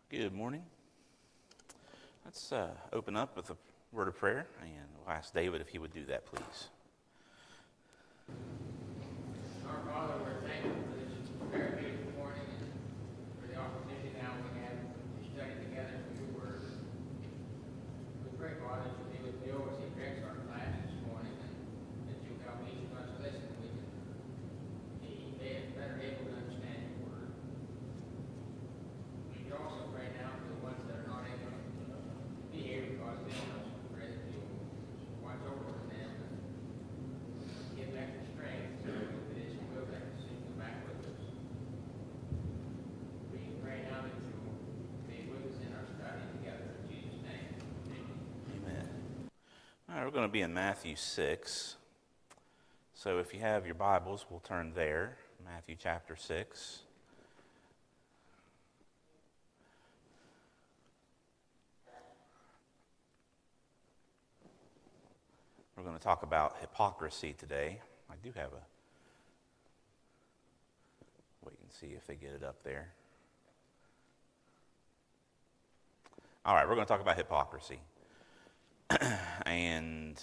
Good morning. Let's open up with a word of prayer, and we'll ask David if he would do that, please. Our Father, we're thankful for this prayer meeting this morning and for the opportunity now we have to study together from your word. We pray, Father, that you'll be with Bill as he directs our class this morning, and that you'll help each of us listen. We can be better able to understand your word. We also pray now for the ones that are not able to be here because of illness. We pray that you'll watch over them and give them extra strength to do this and will that soon come back with us. We pray now that you'll be with us in our study together in Jesus' name. Amen. All right, we're going to be in Matthew 6. So if you have your Bibles, we'll turn there. Matthew chapter 6. We're going to talk about hypocrisy today. I do have a... Wait and see if they get it up there. All right, we're going to talk about hypocrisy. And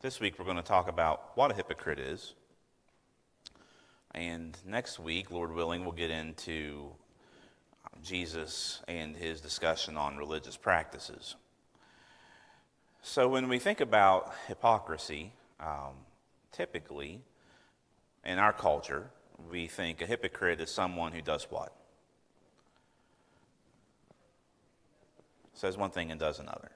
this week we're going to talk about what a hypocrite is. And next week, Lord willing, we'll get into Jesus and his discussion on religious practices. So when we think about hypocrisy, typically in our culture, we think a hypocrite is someone who does what? Says one thing and does another.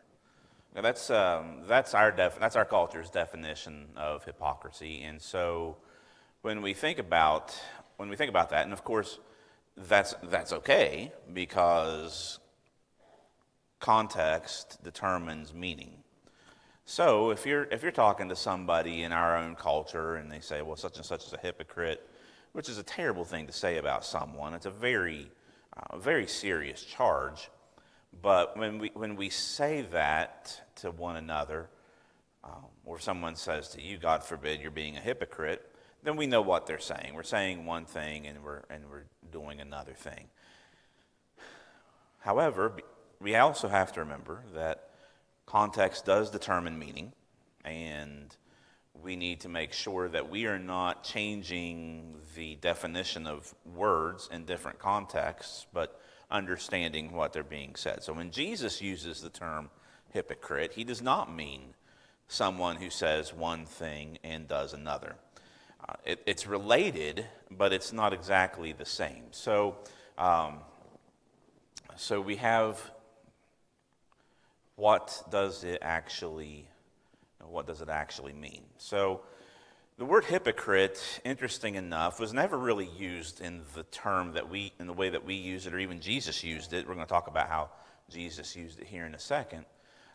Now that's our culture's definition of hypocrisy, and so when we think about that, and of course that's okay because context determines meaning. So if you're talking to somebody in our own culture and they say, well, such and such is a hypocrite, which is a terrible thing to say about someone. It's a very serious charge. But when we say that to one another, or someone says to you, God forbid, you're being a hypocrite, then we know what they're saying. We're saying one thing and we're doing another thing. However, we also have to remember that context does determine meaning, and we need to make sure that we are not changing the definition of words in different contexts, but understanding what they're being said. So when Jesus uses the term hypocrite, he does not mean someone who says one thing and does another. It's related, but it's not exactly the same. So we have... What does it actually mean? So the word hypocrite, interesting enough, was never really used in the way that we use it, or even Jesus used it. We're going to talk about how Jesus used it here in a second.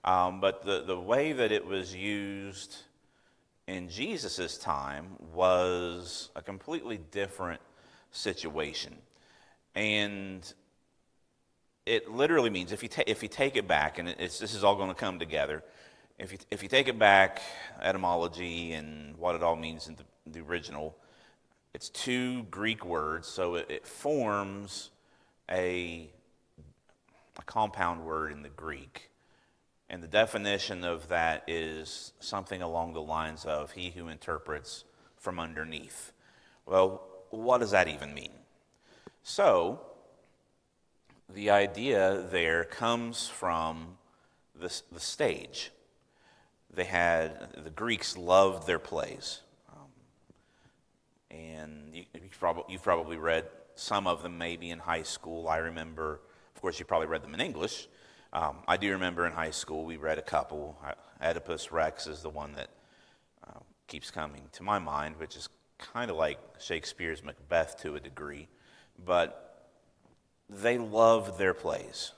But the way that it was used in Jesus' time was a completely different situation. And it literally means, if you take it back, and this is all going to come together, if you take it back, etymology and what it all means in the original, it's two Greek words, so it forms a compound word in the Greek. And the definition of that is something along the lines of he who interprets from underneath. Well, what does that even mean? So the idea there comes from the stage. The Greeks loved their plays. And you've probably read some of them maybe in high school. I remember, of course, you probably read them in English. I do remember in high school we read a couple. Oedipus Rex is the one that keeps coming to my mind, which is kind of like Shakespeare's Macbeth to a degree. But they loved their plays,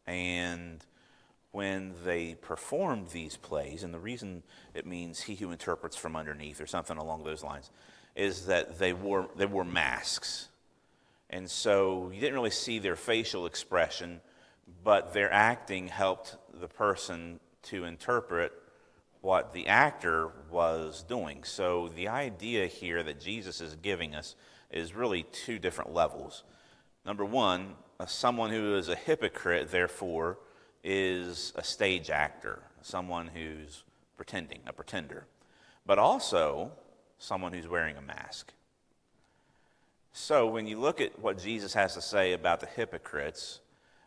and when they performed these plays, and the reason it means he who interprets from underneath or something along those lines, is that they wore masks. And so you didn't really see their facial expression, but their acting helped the person to interpret what the actor was doing. So the idea here that Jesus is giving us is really two different levels. Number one, someone who is a hypocrite, therefore, is a stage actor, someone who's pretending, a pretender, but also someone who's wearing a mask. So when you look at what Jesus has to say about the hypocrites,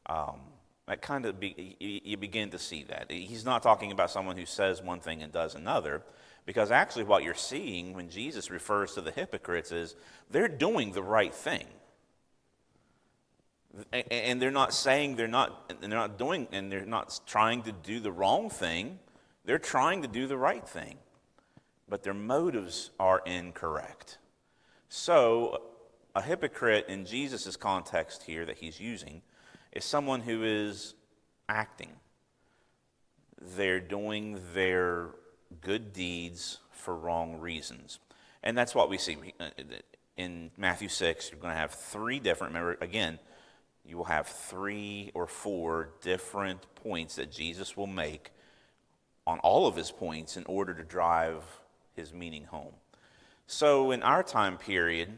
that kind of you begin to see that. He's not talking about someone who says one thing and does another, because actually what you're seeing when Jesus refers to the hypocrites is they're doing the right thing. And they're not saying they're not doing, and they're not trying to do the wrong thing. They're trying to do the right thing, but their motives are incorrect. So a hypocrite in Jesus' context here that he's using is someone who is acting. They're doing their good deeds for wrong reasons. And that's what we see. In Matthew 6, you're going to have three different, remember, again, you will have 3 or 4 different points that Jesus will make on all of his points in order to drive his meaning home. So in our time period,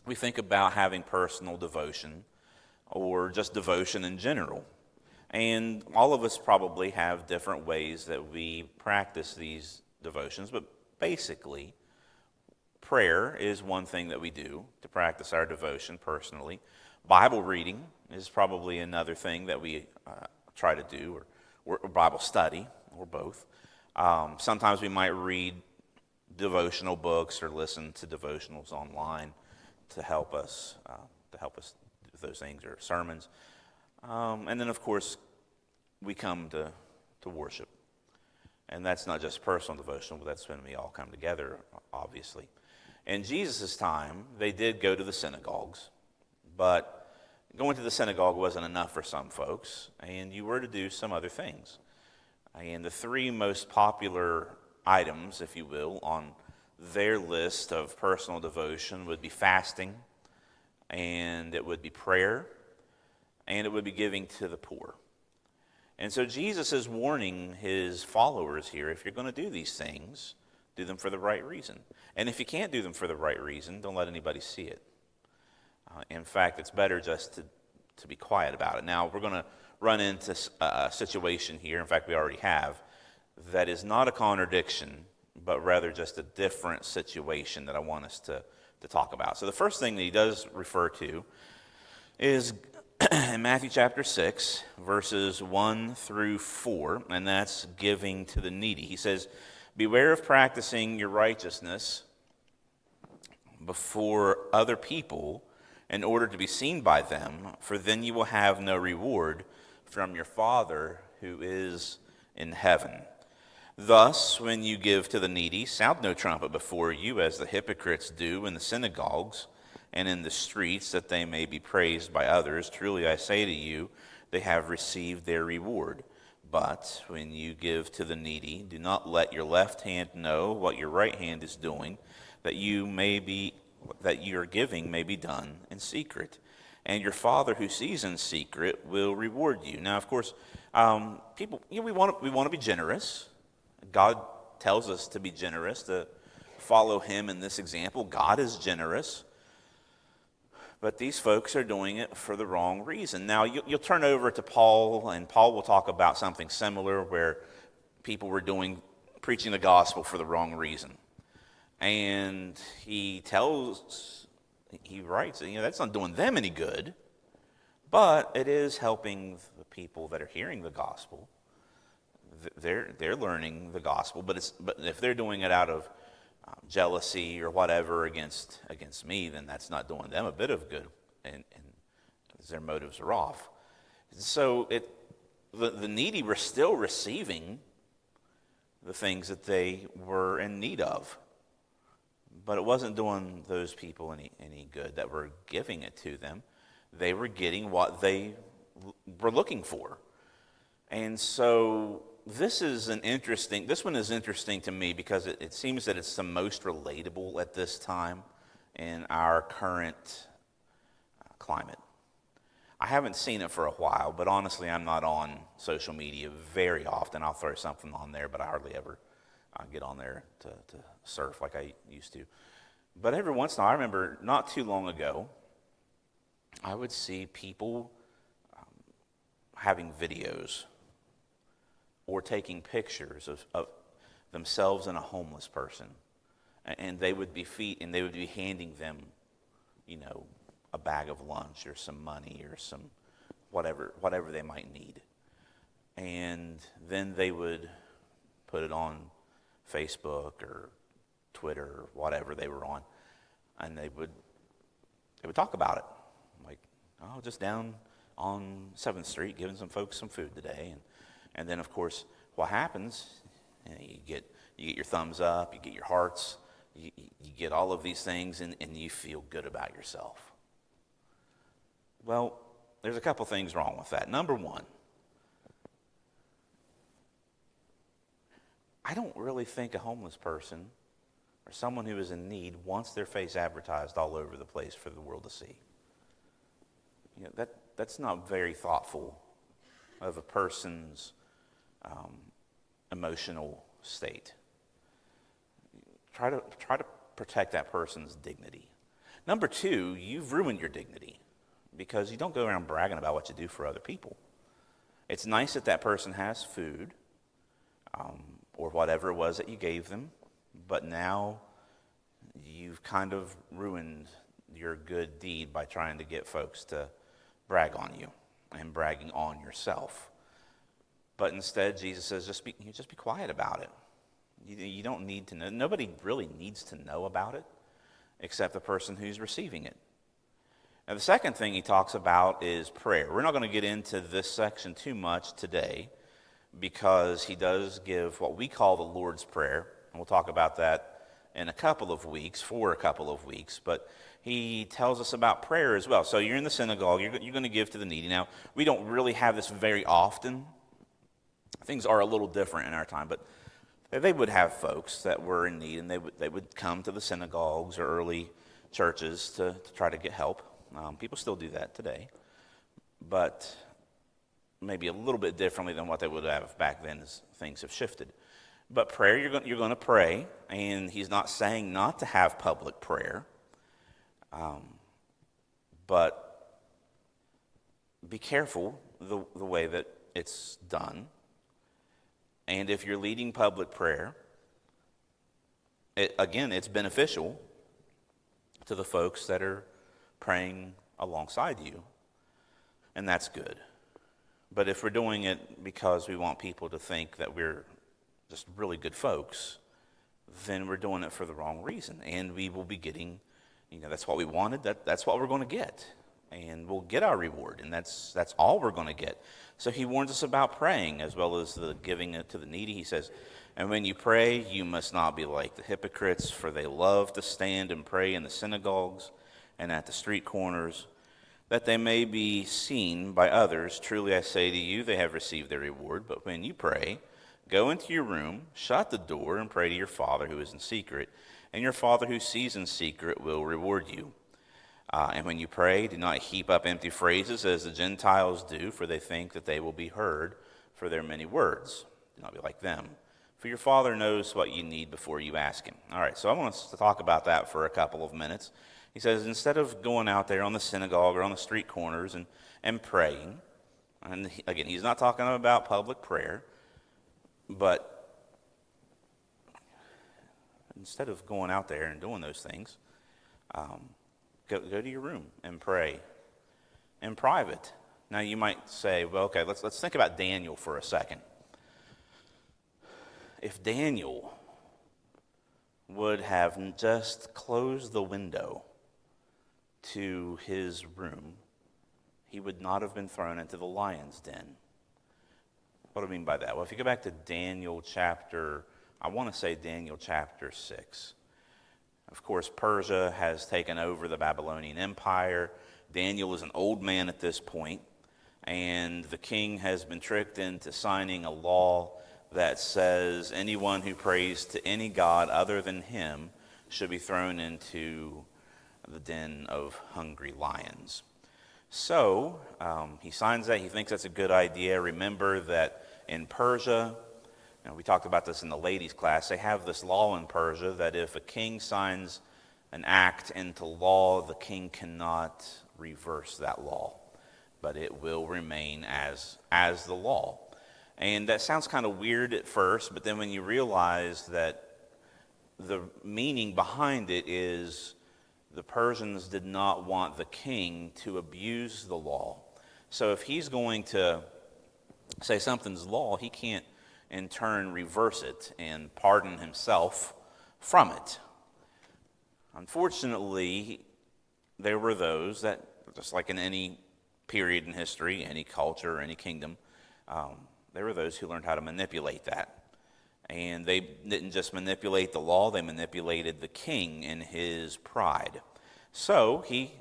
we think about having personal devotion or just devotion in general. And all of us probably have different ways that we practice these devotions, but basically, prayer is one thing that we do to practice our devotion personally. Bible reading is probably another thing that we try to do, or Bible study, or both. Sometimes we might read devotional books or listen to devotionals online to help us with those things, or sermons. And then, of course, we come to worship. And that's not just personal devotion, but that's when we all come together, obviously. In Jesus' time, they did go to the synagogues, but going to the synagogue wasn't enough for some folks, and you were to do some other things. And the 3 most popular items, if you will, on their list of personal devotion would be fasting, and it would be prayer, and it would be giving to the poor. And so Jesus is warning his followers here, if you're going to do these things, do them for the right reason. And if you can't do them for the right reason, don't let anybody see it. In fact, it's better just to be quiet about it. Now, we're going to run into a situation here, in fact, we already have, that is not a contradiction, but rather just a different situation that I want us to talk about. So the first thing that he does refer to is in Matthew chapter 6, verses 1 through 4, and that's giving to the needy. He says, "Beware of practicing your righteousness before other people in order to be seen by them, for then you will have no reward from your Father who is in heaven. Thus, when you give to the needy, sound no trumpet before you, as the hypocrites do in the synagogues and in the streets, that they may be praised by others. Truly I say to you, they have received their reward. But when you give to the needy, do not let your left hand know what your right hand is doing, that your giving may be done in secret. And your Father who sees in secret will reward you." Now, of course, people, we want to be generous. God tells us to be generous, to follow him in this example. God is generous. But these folks are doing it for the wrong reason. Now, you'll turn over to Paul, and Paul will talk about something similar where people were preaching the gospel for the wrong reason. And he writes, that's not doing them any good, but it is helping the people that are hearing the gospel. They're learning the gospel, but if they're doing it out of jealousy or whatever against me, then that's not doing them a bit of good, and their motives are off. So the needy were still receiving the things that they were in need of, but it wasn't doing those people any good that were giving it to them. They were getting what they were looking for. And so this one is interesting to me because it seems that it's the most relatable at this time in our current climate. I haven't seen it for a while, but honestly, I'm not on social media very often. I'll throw something on there, but I hardly ever get on there to surf like I used to. But every once in a while, I remember not too long ago, I would see people having videos or taking pictures of themselves and a homeless person, and they would be handing them, a bag of lunch or some money or some whatever they might need, and then they would put it on Facebook or Twitter or whatever they were on, and they would talk about it, like, oh, just down on 7th Street giving some folks some food today, and then of course what happens, you get your thumbs up, you get your hearts, you get all of these things, and you feel good about yourself. Well, there's a couple things wrong with that. Number one, I don't really think a homeless person or someone who is in need wants their face advertised all over the place for the world to see. That's not very thoughtful of a person's emotional state. Try to protect that person's dignity. Number two, you've ruined your dignity because you don't go around bragging about what you do for other people. It's nice that person has food or whatever it was that you gave them, but now you've kind of ruined your good deed by trying to get folks to brag on you and bragging on yourself. But instead, Jesus says, just be quiet about it. You don't need to know. Nobody really needs to know about it except the person who's receiving it. Now, the second thing he talks about is prayer. We're not going to get into this section too much today because he does give what we call the Lord's Prayer, and we'll talk about that for a couple of weeks, but he tells us about prayer as well. So you're in the synagogue, you're going to give to the needy. Now, we don't really have this very often. Things are a little different in our time, but they would have folks that were in need, and they would come to the synagogues or early churches to try to get help. People still do that today, but maybe a little bit differently than what they would have back then as things have shifted. But prayer, you're going to pray, and he's not saying not to have public prayer, but be careful the way that it's done. And if you're leading public prayer, it's beneficial to the folks that are praying alongside you, and that's good. But if we're doing it because we want people to think that we're just really good folks, then we're doing it for the wrong reason, and we will be getting, that's what we wanted, that's what we're going to get, and we'll get our reward, and that's all we're going to get. So he warns us about praying as well as the giving it to the needy. He says, and when you pray, you must not be like the hypocrites, for they love to stand and pray in the synagogues and at the street corners, that they may be seen by others. Truly I say to you, they have received their reward. But when you pray, go into your room, shut the door, and pray to your Father who is in secret, and your Father who sees in secret will reward you. And when you pray, do not heap up empty phrases as the Gentiles do, for they think that they will be heard for their many words. Do not be like them, for your Father knows what you need before you ask him. All right, so I want us to talk about that for a couple of minutes. He says, instead of going out there on the synagogue or on the street corners and praying, and again, he's not talking about public prayer, but instead of going out there and doing those things, go to your room and pray in private. Now you might say, well, okay, let's think about Daniel for a second. If Daniel would have just closed the window to his room, he would not have been thrown into the lion's den. What do I mean by that? Well, if you go back to Daniel chapter 6. Of course, Persia has taken over the Babylonian Empire. Daniel is an old man at this point, and the king has been tricked into signing a law that says anyone who prays to any god other than him should be thrown into the den of hungry lions. So he signs that. He thinks that's a good idea. Remember that in Persia, we talked about this in the ladies' class, they have this law in Persia that if a king signs an act into law, the king cannot reverse that law, but it will remain as the law. And that sounds kind of weird at first, but then when you realize that the meaning behind it is the Persians did not want the king to abuse the law. So if he's going to say something's law, he can't in turn reverse it and pardon himself from it. Unfortunately, there were those that, just like in any period in history, any culture, any kingdom, there were those who learned how to manipulate that. And they didn't just manipulate the law, they manipulated the king in his pride. So he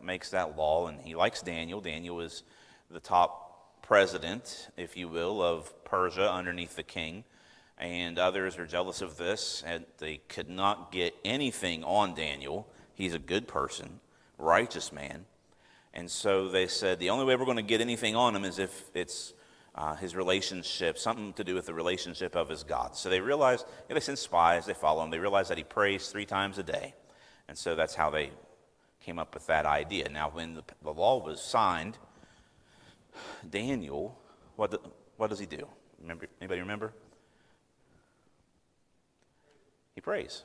makes that law, and he likes Daniel. Daniel is the top president, if you will, of Persia underneath the king. And others are jealous of this, and they could not get anything on Daniel. He's a good person, righteous man. And so they said the only way we're going to get anything on him is if it's his relationship, something to do with the relationship of his God. So they realized, they send spies, they follow him. They realize that he prays 3 times a day. And so that's how they came up with that idea. Now, when the law was signed, Daniel, what does he do? Anybody remember? He prays.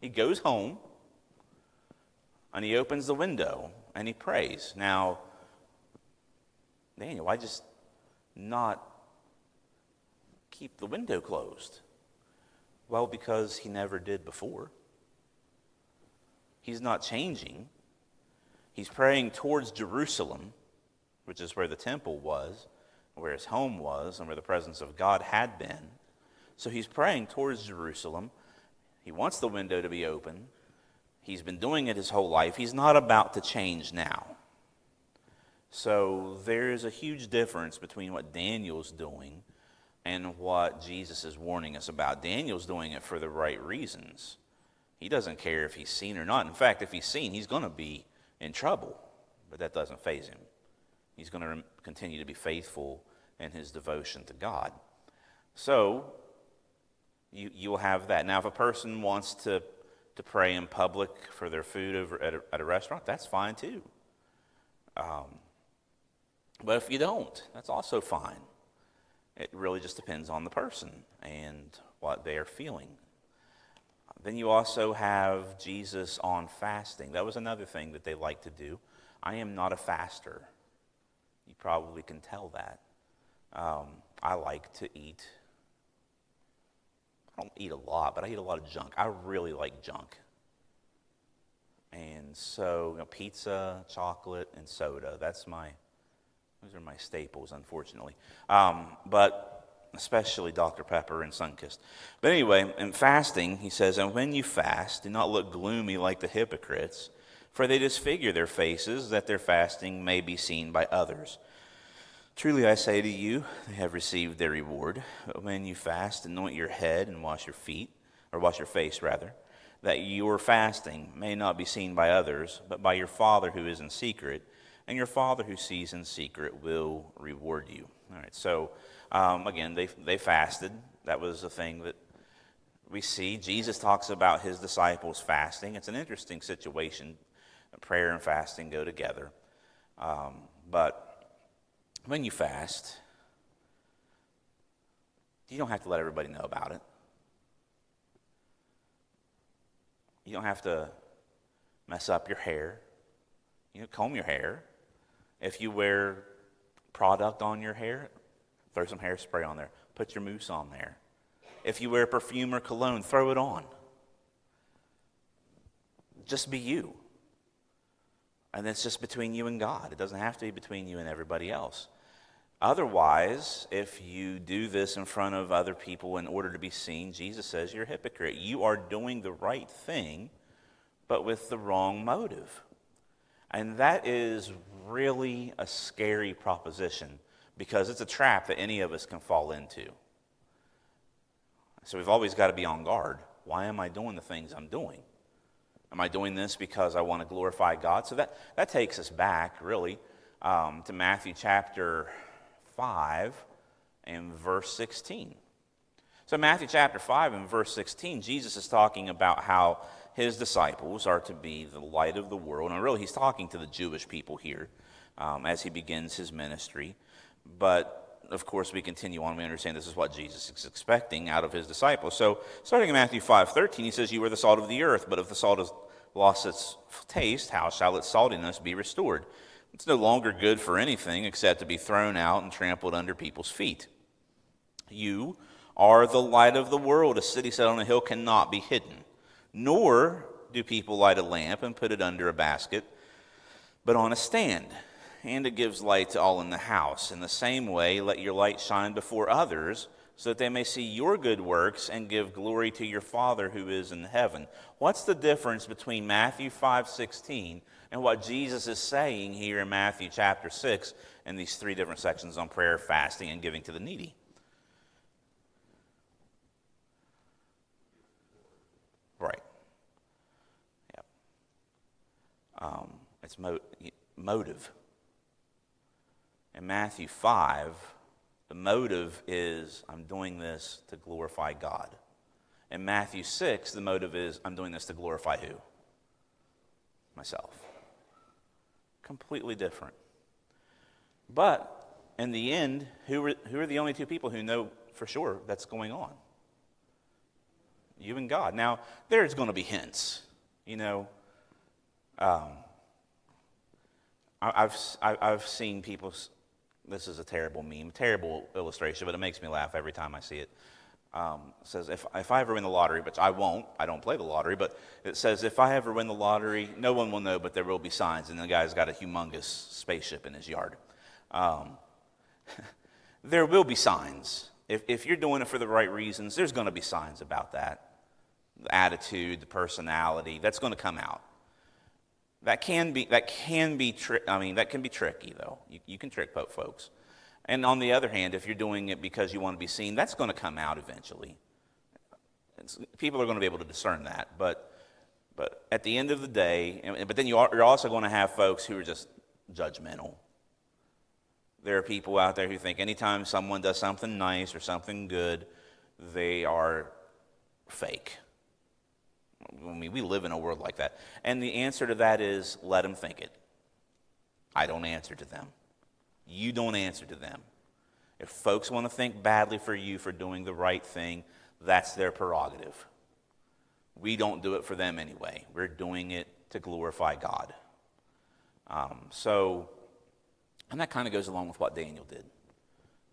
He goes home, and he opens the window, and he prays. Now, Daniel, why just not keep the window closed? Well, because he never did before. He's not changing. He's praying towards Jerusalem, which is where the temple was, where his home was, and where the presence of God had been. So he's praying towards Jerusalem. He wants the window to be open. He's been doing it his whole life. He's not about to change now. So there is a huge difference between what Daniel's doing and what Jesus is warning us about. Daniel's doing it for the right reasons. He doesn't care if he's seen or not. In fact, if he's seen, he's going to be in trouble. But that doesn't faze him. He's going to continue to be faithful in his devotion to God. So you'll have that. Now, if a person wants to pray in public for their food over at a restaurant, that's fine too. But if you don't, that's also fine. It really just depends on the person and what they are feeling. Then you also have Jesus on fasting. That was another thing that they like to do. I am not a faster. You probably can tell that. I like to eat. I don't eat a lot, but I eat a lot of junk. I really like junk. And so, pizza, chocolate, and soda. Those are my staples, unfortunately. But especially Dr. Pepper and Sunkist. But anyway, in fasting, he says, and when you fast, do not look gloomy like the hypocrites, for they disfigure their faces, that their fasting may be seen by others. Truly I say to you, they have received their reward. But when you fast, anoint your head and wash your face, that your fasting may not be seen by others, but by your Father who is in secret, and your Father who sees in secret will reward you. All right, so again, they fasted. That was a thing that we see. Jesus talks about his disciples fasting. It's an interesting situation. Prayer and fasting go together. But when you fast, you don't have to let everybody know about it. You don't have to mess up your hair. Comb your hair. If you wear product on your hair, throw some hairspray on there. Put your mousse on there. If you wear perfume or cologne, throw it on. Just be you. And it's just between you and God. It doesn't have to be between you and everybody else. Otherwise, if you do this in front of other people in order to be seen, Jesus says you're a hypocrite. You are doing the right thing, but with the wrong motive. And that is really a scary proposition because it's a trap that any of us can fall into. So we've always got to be on guard. Why am I doing the things I'm doing? Am I doing this because I want to glorify God? So that takes us back, really, to Matthew chapter 5 and verse 16. So Matthew chapter 5 and verse 16, Jesus is talking about how his disciples are to be the light of the world. And really, he's talking to the Jewish people here as he begins his ministry. But, of course, we continue on. We understand this is what Jesus is expecting out of his disciples. So starting in Matthew 5:13, he says, "You are the salt of the earth, but if the salt has lost its taste, how shall its saltiness be restored? It's no longer good for anything except to be thrown out and trampled under people's feet. You are the light of the world. A city set on a hill cannot be hidden. Nor do people light a lamp and put it under a basket, but on a stand, and it gives light to all in the house. In the same way, let your light shine before others, so that they may see your good works and give glory to your Father who is in heaven." What's the difference between Matthew 5:16 and what Jesus is saying here in Matthew chapter 6 and these three different sections on prayer, fasting, and giving to the needy? Right. Yep. It's motive. In Matthew 5, the motive is, I'm doing this to glorify God. In Matthew 6, the motive is, I'm doing this to glorify who? Myself. Completely different. But in the end, who are the only two people who know for sure that's going on? You and God. Now, there's going to be hints. You know, I've seen people. This is a terrible meme, terrible illustration, but it makes me laugh every time I see it. It says, if I ever win the lottery, which I won't, I don't play the lottery, but it says, if I ever win the lottery, no one will know, but there will be signs. And the guy's got a humongous spaceship in his yard. There will be signs. If you're doing it for the right reasons, there's going to be signs about that. The attitude, the personality, that's going to come out. That can be tricky, though. You can trick folks. And on the other hand, if you're doing it because you want to be seen, that's going to come out eventually. People are going to be able to discern that. But at the end of the day, but then you're also going to have folks who are just judgmental. There are people out there who think anytime someone does something nice or something good, they are fake. I mean, we live in a world like that. And the answer to that is, let them think it. I don't answer to them. You don't answer to them. If folks want to think badly for you for doing the right thing, that's their prerogative. We don't do it for them anyway. We're doing it to glorify God. And that kind of goes along with what Daniel did.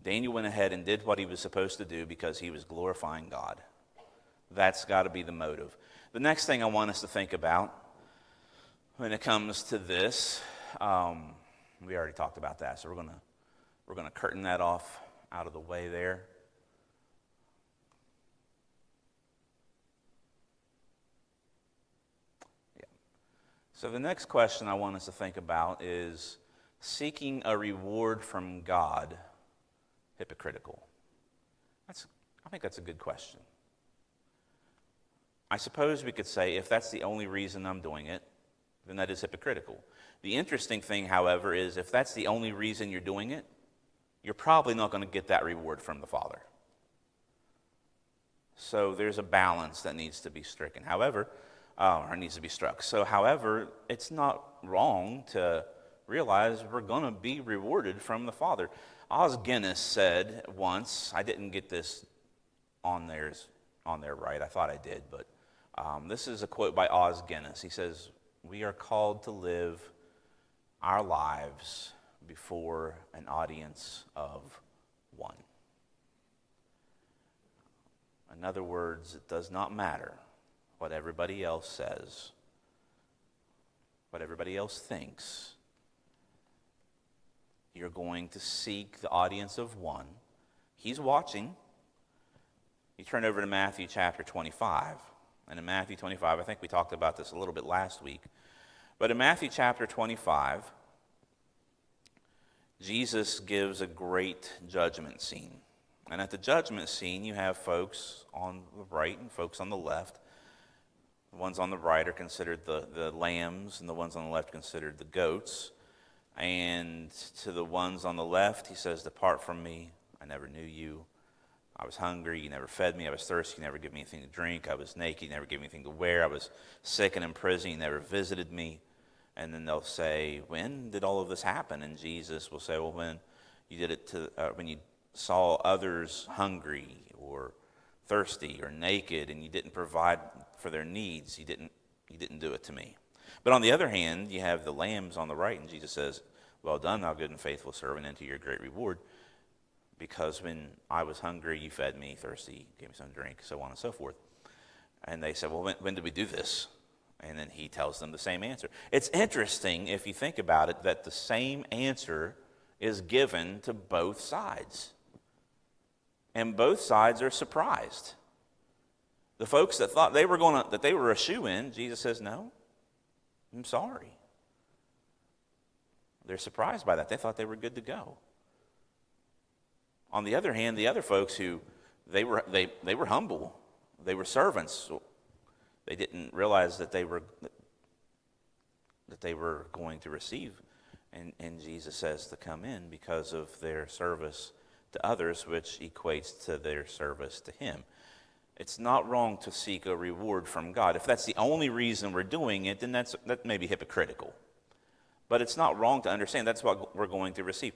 Daniel went ahead and did what he was supposed to do because he was glorifying God. That's got to be the motive. The next thing I want us to think about when it comes to this, we already talked about that, so we're gonna curtain that off out of the way there. Yeah. So the next question I want us to think about is seeking a reward from God hypocritical? I think that's a good question. I suppose we could say if that's the only reason I'm doing it, then that is hypocritical. The interesting thing, however, is if that's the only reason you're doing it, you're probably not going to get that reward from the Father. So there's a balance that needs to be stricken. However, or needs to be struck. So, however, it's not wrong to realize we're going to be rewarded from the Father. Os Guinness said once, I didn't get this on there right. I thought I did, but this is a quote by Os Guinness. He says, "We are called to live our lives before an audience of one." In other words, it does not matter what everybody else says, what everybody else thinks. You're going to seek the audience of one. He's watching. You turn over to Matthew chapter 25. And in Matthew 25, I think we talked about this a little bit last week. But in Matthew chapter 25, Jesus gives a great judgment scene. And at the judgment scene, you have folks on the right and folks on the left. The ones on the right are considered the lambs, and the ones on the left considered the goats. And to the ones on the left, he says, "Depart from me, I never knew you." I was hungry, you never fed me. I was thirsty, you never gave me anything to drink. I was naked, you never gave me anything to wear. I was sick and in prison, you never visited me. And then they'll say, when did all of this happen? And Jesus will say, well, when you did it when you saw others hungry or thirsty or naked and you didn't provide for their needs, you didn't do it to me. But on the other hand, you have the lambs on the right, and Jesus says, well done, thou good and faithful servant, into your great reward. Because when I was hungry, you fed me, thirsty, gave me some drink, so on and so forth. And they said, well, when did we do this? And then he tells them the same answer. It's interesting, if you think about it, that the same answer is given to both sides. And both sides are surprised. The folks that thought they were a shoo-in, Jesus says, no, I'm sorry. They're surprised by that. They thought they were good to go. On the other hand, the other folks who they were humble, they were servants. They didn't realize that they were going to receive, and Jesus says to come in because of their service to others, which equates to their service to Him. It's not wrong to seek a reward from God. If that's the only reason we're doing it, then that may be hypocritical. But it's not wrong to understand that's what we're going to receive.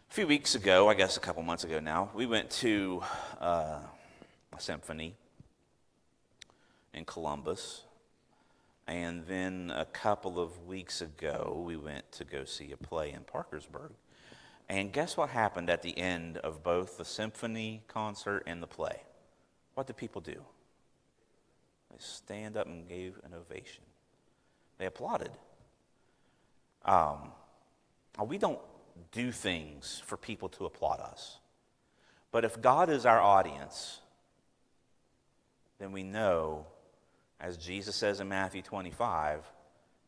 A few weeks ago, I guess a couple months ago now, we went to a symphony in Columbus. And then a couple of weeks ago, we went to go see a play in Parkersburg. And guess what happened at the end of both the symphony concert and the play? What did people do? They stand up and gave an ovation. They applauded. We don't do things for people to applaud us. But if God is our audience, then we know, as Jesus says in Matthew 25,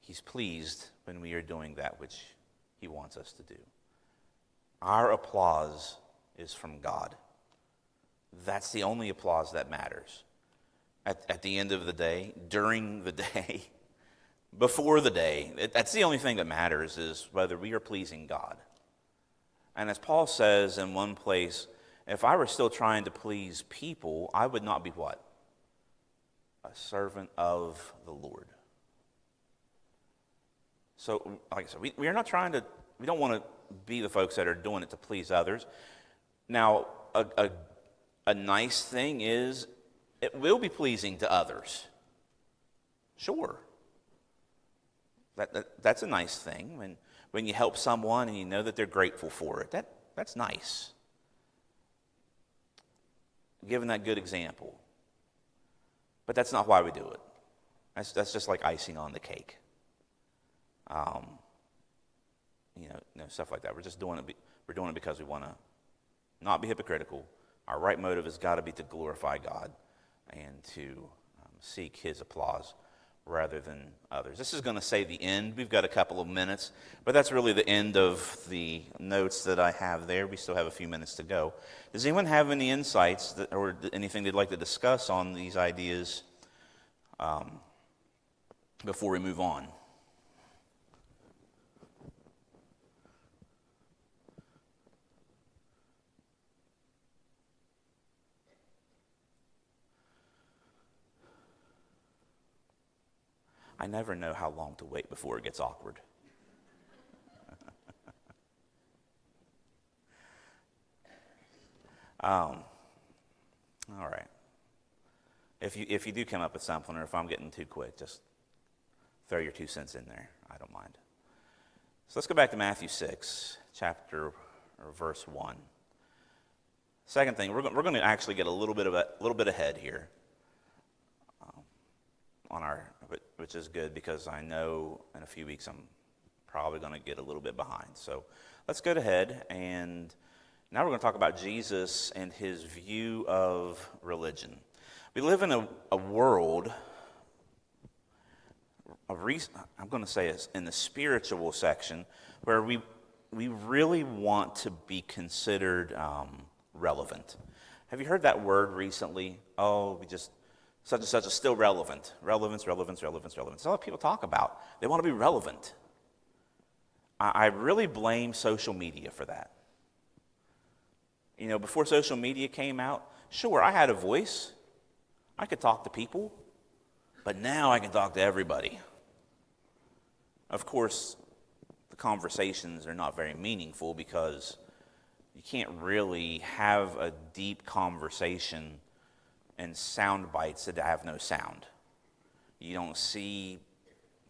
He's pleased when we are doing that which He wants us to do. Our applause is from God. That's the only applause that matters. At the end of the day, during the day, before the day, that's the only thing that matters, is whether we are pleasing God. And as Paul says in one place, if I were still trying to please people, I would not be what? A servant of the Lord. So, like I said, we are not trying to, we don't want to be the folks that are doing it to please others. Now, a nice thing is, it will be pleasing to others. Sure. That's a nice thing. When you help someone and you know that they're grateful for it, that's nice. Giving that good example. But that's not why we do it. That's just like icing on the cake. Stuff like that. We're just doing it. We're doing it because we want to not be hypocritical. Our right motive has got to be to glorify God and to seek His applause rather than others. This is going to say the end. We've got a couple of minutes, but that's really the end of the notes that I have there. We still have a few minutes to go. Does anyone have any insights or anything they'd like to discuss on these ideas before we move on? I never know how long to wait before it gets awkward. All right. If you do come up with something, or if I'm getting too quick, just throw your 2 cents in there. I don't mind. So let's go back to Matthew 6, verse 1. Second thing, we're going to actually get a little bit ahead here. Which is good, because I know in a few weeks I'm probably going to get a little bit behind. So let's go ahead, and now we're going to talk about Jesus and His view of religion. We live in a world of I'm going to say it's in the spiritual section, where we really want to be considered relevant. Have you heard that word recently? Such and such is still relevant. Relevance. That's all people talk about. They want to be relevant. I really blame social media for that. Before social media came out, Sure, I had a voice. I could talk to people, but now I can talk to everybody. Of course, the conversations are not very meaningful because you can't really have a deep conversation in sound bites that have no sound. You don't see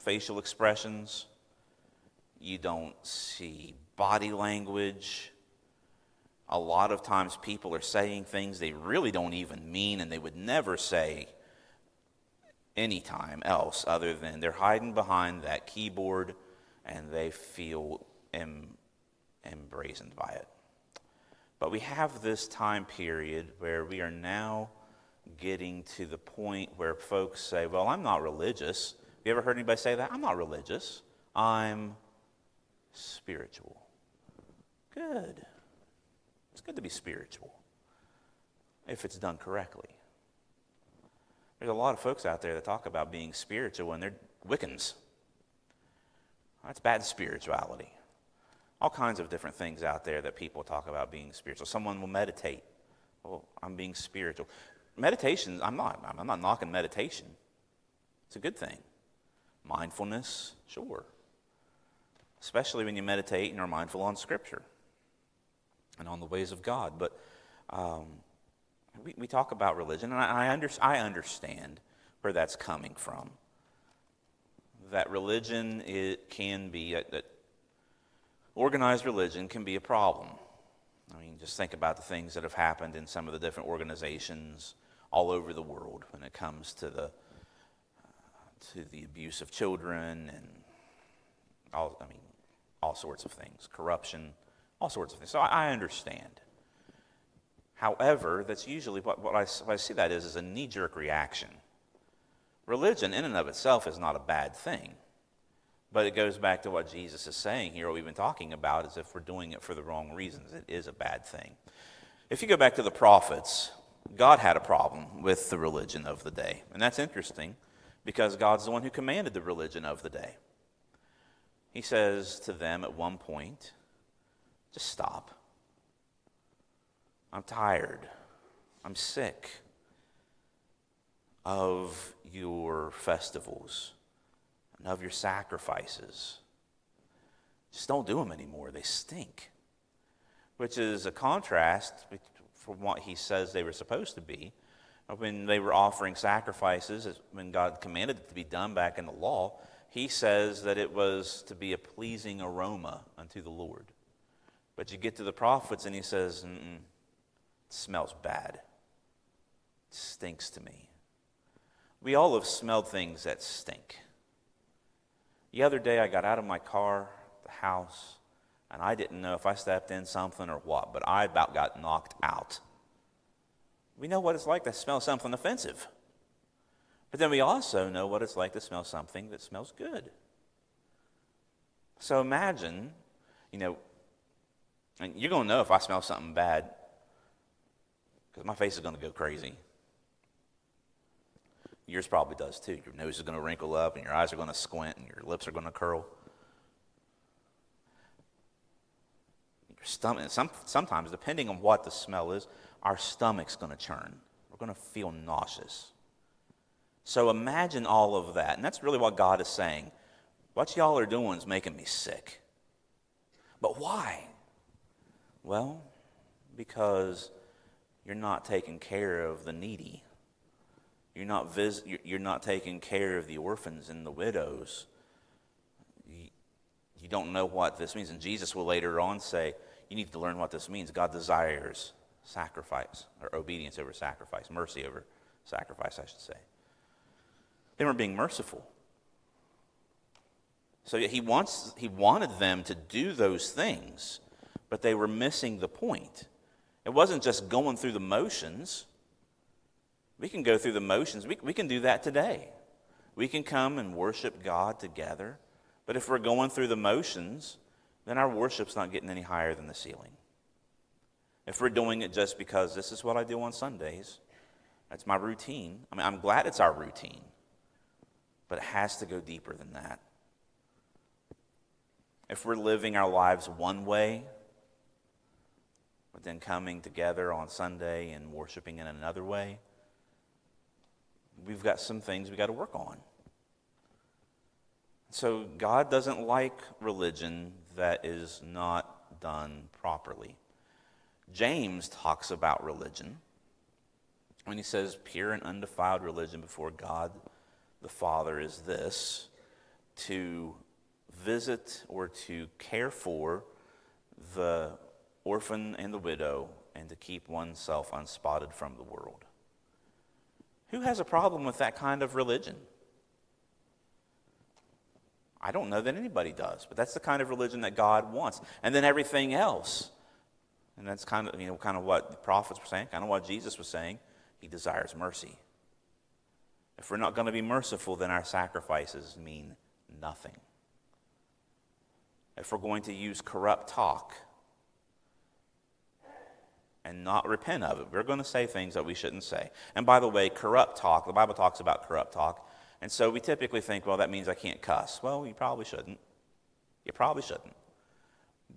facial expressions. You don't see body language. A lot of times people are saying things they really don't even mean, and they would never say anytime else other than they're hiding behind that keyboard and they feel embrazened by it. But we have this time period where we are now getting to the point where folks say, well, I'm not religious. Have you ever heard anybody say that? I'm not religious. I'm spiritual. Good. It's good to be spiritual if it's done correctly. There's a lot of folks out there that talk about being spiritual and they're Wiccans. That's bad spirituality. All kinds of different things out there that people talk about being spiritual. Someone will meditate. Well, I'm being spiritual. Meditation, I'm not knocking meditation. It's a good thing. Mindfulness, sure. Especially when you meditate and are mindful on Scripture and on the ways of God. But we talk about religion, and I understand where that's coming from. That religion, that organized religion can be a problem. I mean, just think about the things that have happened in some of the different organizations all over the world when it comes to the abuse of children and all sorts of things, corruption, all sorts of things. So I understand. However, that's usually what I see that is a knee-jerk reaction. Religion in and of itself is not a bad thing. But it goes back to what Jesus is saying here, what we've been talking about, is if we're doing it for the wrong reasons, it is a bad thing. If you go back to the prophets, God had a problem with the religion of the day. And that's interesting because God's the one who commanded the religion of the day. He says to them at one point, just stop. I'm tired. I'm sick of your festivals and of your sacrifices. Just don't do them anymore. They stink. Which is a contrast from what he says they were supposed to be. When they were offering sacrifices, when God commanded it to be done back in the law, he says that it was to be a pleasing aroma unto the Lord. But you get to the prophets and he says, it smells bad. It stinks to me. We all have smelled things that stink. The other day I got out of my car, the house, and I didn't know if I stepped in something or what, but I about got knocked out. We know what it's like to smell something offensive. But then we also know what it's like to smell something that smells good. So imagine, and you're going to know if I smell something bad because my face is going to go crazy. Yours probably does too. Your nose is going to wrinkle up and your eyes are going to squint and your lips are going to curl. Your stomach, sometimes, depending on what the smell is, our stomach's going to churn. We're going to feel nauseous. So imagine all of that. And that's really what God is saying. What y'all are doing is making me sick. But why? Well, because you're not taking care of the needy. You're not taking care of the orphans and the widows. You don't know what this means. And Jesus will later on say, you need to learn what this means. God desires sacrifice, or obedience over sacrifice, mercy over sacrifice, I should say. They weren't being merciful. So he wanted them to do those things, but they were missing the point. It wasn't just going through the motions. We can go through the motions. We can do that today. We can come and worship God together. But if we're going through the motions, then our worship's not getting any higher than the ceiling. If we're doing it just because this is what I do on Sundays, that's my routine. I mean, I'm glad it's our routine. But it has to go deeper than that. If we're living our lives one way, but then coming together on Sunday and worshiping in another way. We've got some things we got to work on. So God doesn't like religion that is not done properly. James talks about religion when he says pure and undefiled religion before God the Father is this: to visit or to care for the orphan and the widow, and to keep oneself unspotted from the world. Who has a problem with that kind of religion? I don't know that anybody does, but that's the kind of religion that God wants. And then everything else, and that's kind of what the prophets were saying, kind of what Jesus was saying. He desires mercy. If we're not going to be merciful, then our sacrifices mean nothing. If we're going to use corrupt talk and not repent of it, we're going to say things that we shouldn't say. And by the way, corrupt talk, the Bible talks about corrupt talk, and so we typically think, well, that means I can't cuss. Well, you probably shouldn't. You probably shouldn't.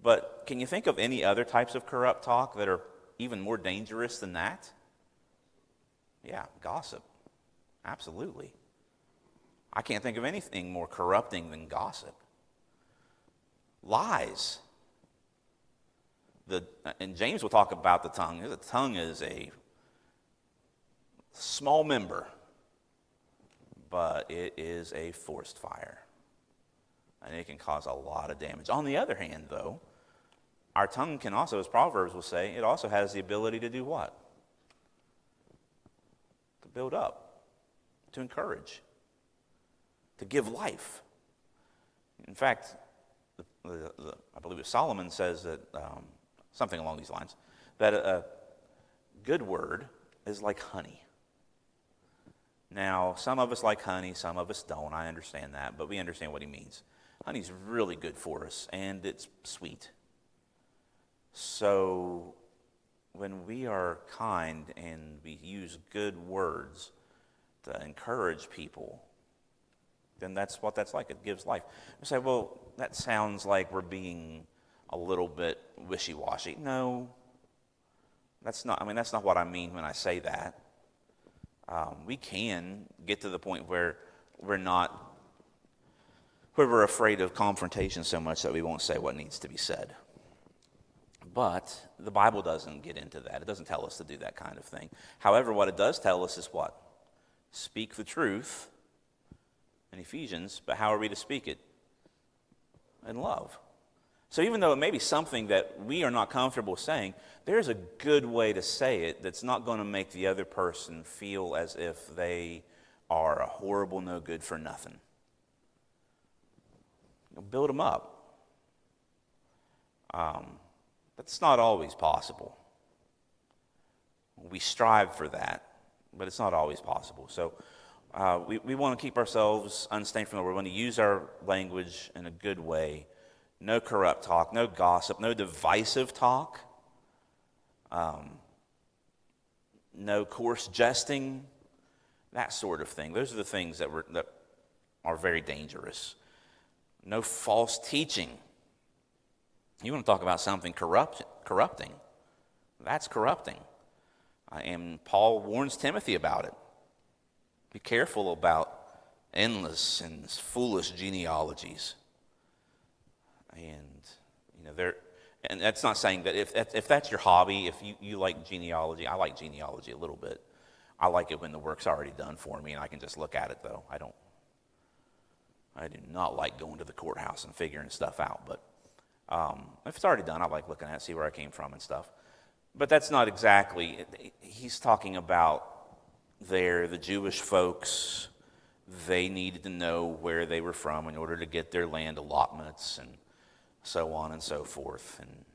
But can you think of any other types of corrupt talk that are even more dangerous than that? Yeah, gossip. Absolutely. I can't think of anything more corrupting than gossip. Lies. And James will talk about the tongue. The tongue is a small member, but it is a forest fire. And it can cause a lot of damage. On the other hand, though, our tongue can also, as Proverbs will say, it also has the ability to do what? To build up, to encourage, to give life. In fact, I believe it Solomon says that, something along these lines, that a good word is like honey. Now, some of us like honey, some of us don't. I understand that, but we understand what he means. Honey's really good for us, and it's sweet. So when we are kind and we use good words to encourage people, then that's what that's like. It gives life. You say, well, that sounds like we're being a little bit wishy-washy. No, that's not what I mean when I say that. We can get to the point where we're afraid of confrontation so much that we won't say what needs to be said. But the Bible doesn't get into that. It doesn't tell us to do that kind of thing. However, what it does tell us is what? Speak the truth in Ephesians, but how are we to speak it? In love. So even though it may be something that we are not comfortable saying, there's a good way to say it that's not going to make the other person feel as if they are a horrible no good for nothing. Build them up. But it's not always possible. We strive for that, but it's not always possible. So we want to keep ourselves unstained from the world. We want to use our language in a good way. No corrupt talk, no gossip, no divisive talk, no coarse jesting, that sort of thing. Those are the things that are very dangerous. No false teaching. You want to talk about something corrupting. That's corrupting. And Paul warns Timothy about it. Be careful about endless and foolish genealogies. And that's not saying that if that's your hobby, if you like genealogy, I like genealogy a little bit. I like it when the work's already done for me and I can just look at it, though. I do not like going to the courthouse and figuring stuff out, but if it's already done, I like looking at it, see where I came from and stuff. But that's not exactly, he's talking about the Jewish folks. They needed to know where they were from in order to get their land allotments and so on and so forth. And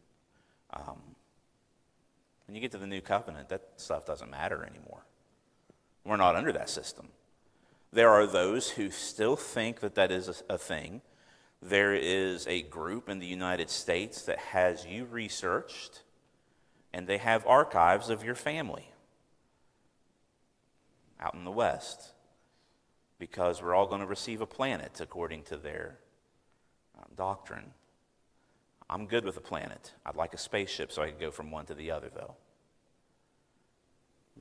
when you get to the New Covenant, that stuff doesn't matter anymore. We're not under that system. There are those who still think that is a thing. There is a group in the United States that has you researched, and they have archives of your family out in the West, because we're all going to receive a planet according to their doctrine. I'm good with a planet. I'd like a spaceship so I could go from one to the other, though.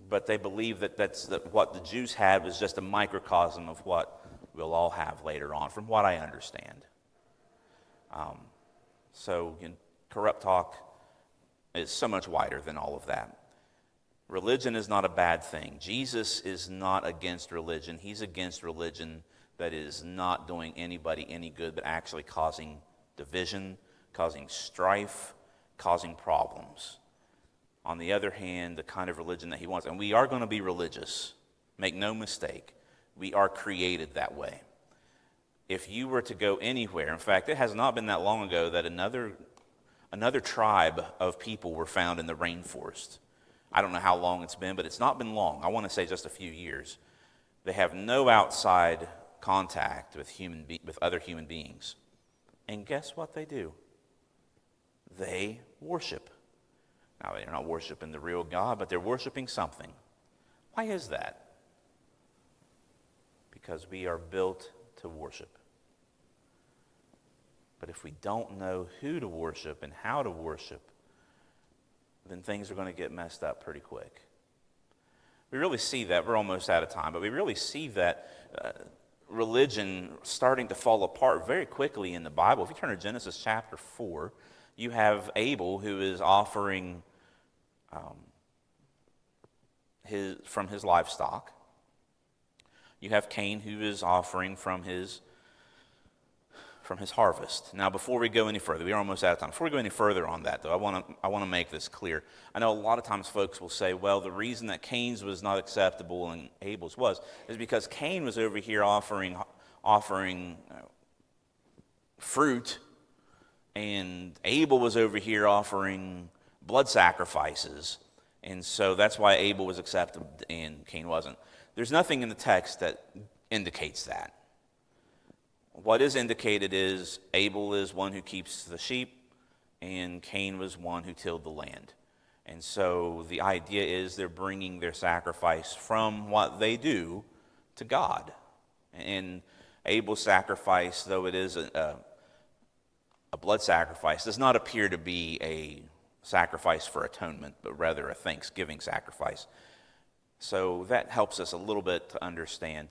But they believe that what the Jews had was just a microcosm of what we'll all have later on, from what I understand. Corrupt talk is so much wider than all of that. Religion is not a bad thing. Jesus is not against religion. He's against religion that is not doing anybody any good, but actually causing division, causing strife, causing problems. On the other hand, the kind of religion that he wants, and we are going to be religious, make no mistake, we are created that way. If you were to go anywhere, in fact, it has not been that long ago that another tribe of people were found in the rainforest. I don't know how long it's been, but it's not been long. I want to say just a few years. They have no outside contact with other human beings. And guess what they do? They worship. Now, they're not worshiping the real God, but they're worshiping something. Why is that? Because we are built to worship. But if we don't know who to worship and how to worship, then things are going to get messed up pretty quick. We really see that. We're almost out of time, but we really see that religion starting to fall apart very quickly in the Bible. If you turn to Genesis chapter 4, you have Abel who is offering from his livestock. You have Cain who is offering from his harvest. Now, before we go any further, we're almost out of time. Before we go any further on that, though, I want to make this clear. I know a lot of times folks will say, well, the reason that Cain's was not acceptable and Abel's was is because Cain was over here offering fruit, and Abel was over here offering blood sacrifices, and so that's why Abel was accepted and Cain wasn't. There's nothing in the text that indicates that. What is indicated is Abel is one who keeps the sheep, and Cain was one who tilled the land. And so the idea is they're bringing their sacrifice from what they do to God. And Abel's sacrifice, though it is a blood sacrifice, does not appear to be a sacrifice for atonement, but rather a thanksgiving sacrifice. So that helps us a little bit to understand.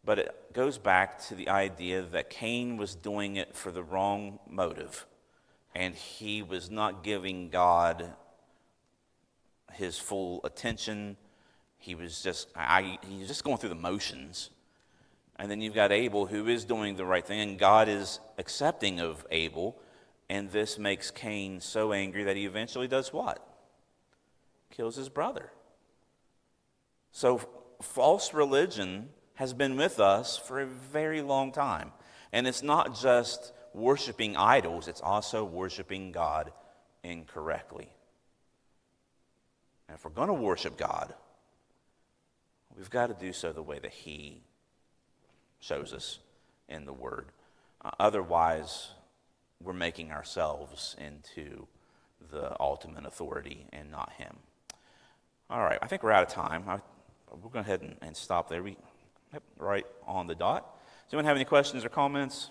But it goes back to the idea that Cain was doing it for the wrong motive, and he was not giving God his full attention. He was just going through the motions. And then you've got Abel, who is doing the right thing, and God is accepting of Abel, and this makes Cain so angry that he eventually does what? Kills his brother. So false religion has been with us for a very long time. And it's not just worshiping idols, it's also worshiping God incorrectly. And if we're going to worship God, we've got to do so the way that He shows us in the Word. Otherwise, we're making ourselves into the ultimate authority and not Him. All right, I think we're out of time. We'll go ahead and stop there. Yep, right on the dot. Does anyone have any questions or comments?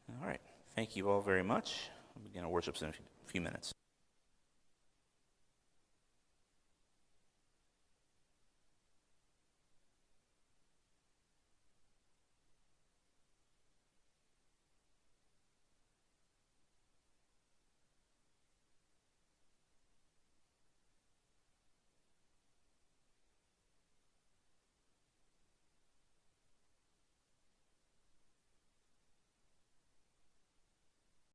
All right. Thank you all very much. We'll begin our worships in a few minutes.